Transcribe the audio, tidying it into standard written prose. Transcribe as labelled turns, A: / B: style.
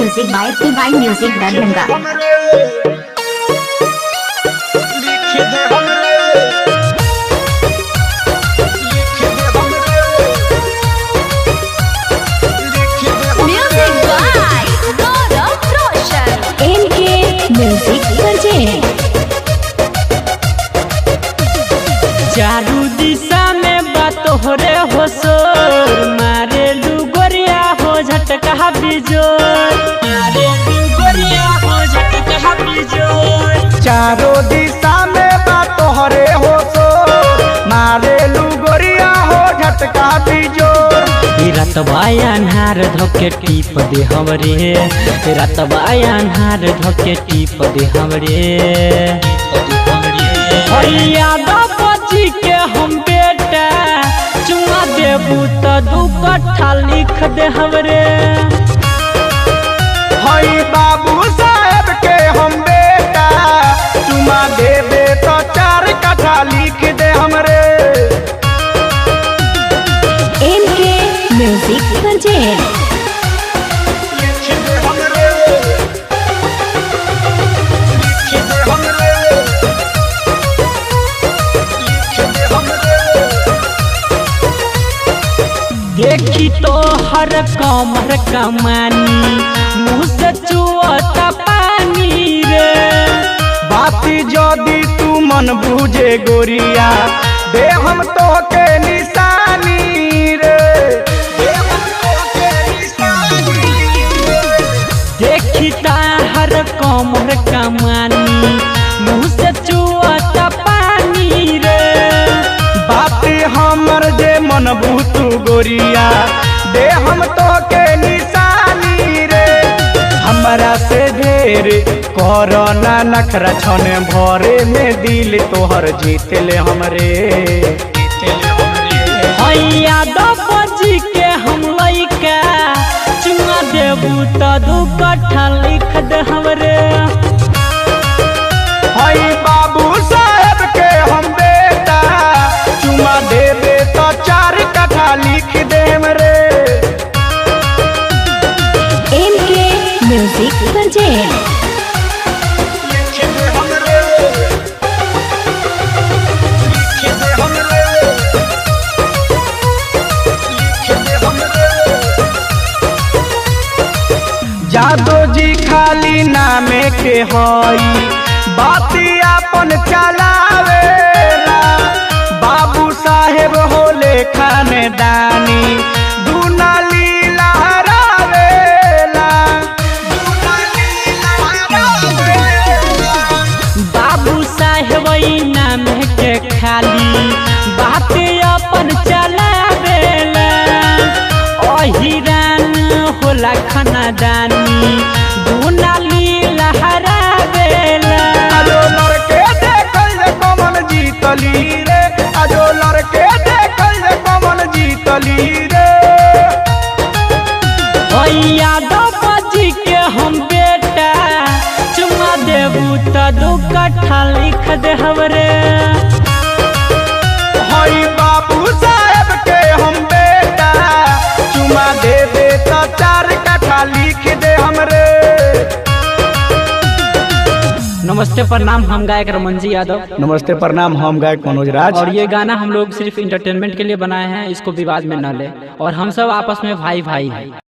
A: Music by PY Music Darbhanga।
B: Music by Gaurav Roshan।
A: MK Music Project।
C: चारू दिशा में बात तोहरे हो सोर, मारे लुगोरिया हो झटका बिजोर, मारे लुगोरिया हो झटका बिजोर।
D: चारों दिशा में बात तोहरे हो सोर, मारे लुगोरिया हो झटका बिजोर।
C: रतबा अन्हार धोके टीप दे हमरे, रतबा अन्हार धोके टीप दे हमरे। यादव बची के हम बेटा चुमा देबू तो 2 कट्ठा लिख दे हमरे।
D: हई बाबू साहब के हम बेटा चुमा देबे तो 4 कट्ठा लिख दे हमरे।
A: MK Music Project।
C: देखी तो हर कमर कमानी, मुँह से चुअता पानी रे।
D: बाती जदी तू मन बुझे गोरिया, दे हम तो के निशानी रे, दे हम तोहके निशानी रे।
C: देखी ता हर कमर कमानी, मुँह से चुअता पानी रे।
D: बात हमर जे मन भूतू गोरिया, दे हम तो के निशानी रे। हमरा से ढेर कोरोना नखरा छने भरे में दिल तोहर जीत ले हमरे।
C: यादव बजी के हम लइका चुमा देबू तो 2 कट्ठा लिख दे हमरे।
D: हई बाबू साहब के हम बेटा चुमा देबे तो 4 कट्ठा लिख दे हमरे।
A: MK Music Project।
D: Jado ji खाली नामे के हई, बाती अपन चलावेला। बाबू साहेब होले खानदानी, दुनाली लहरावेला, दुनाली लहरावेला।
C: बाबू साहेब नाम के खाली बात अपन चलावेला। अहिरान होला खानदानी, दुनाली लहरावेला।
D: आजो लड़के देखल जे कमल जीतली रे, आजो लड़के देखल जे कमल जीतली रे।
C: यादव बजी के हम बेटा चुमा देबू तो 2 कट्ठा लिख दे हमरे।
D: हई बाबू साहब के हम बेटा चुमा देबे तो 4 कट्ठा लिख दे हमरे।
C: नमस्ते प्रणाम, हम गायक रमन जी यादव।
D: नमस्ते प्रणाम, हम गायक मनोज राज।
C: और ये गाना हम लोग सिर्फ इंटरटेनमेंट के लिए बनाए हैं, इसको विवाद में न ले। और हम सब आपस में भाई भाई हैं।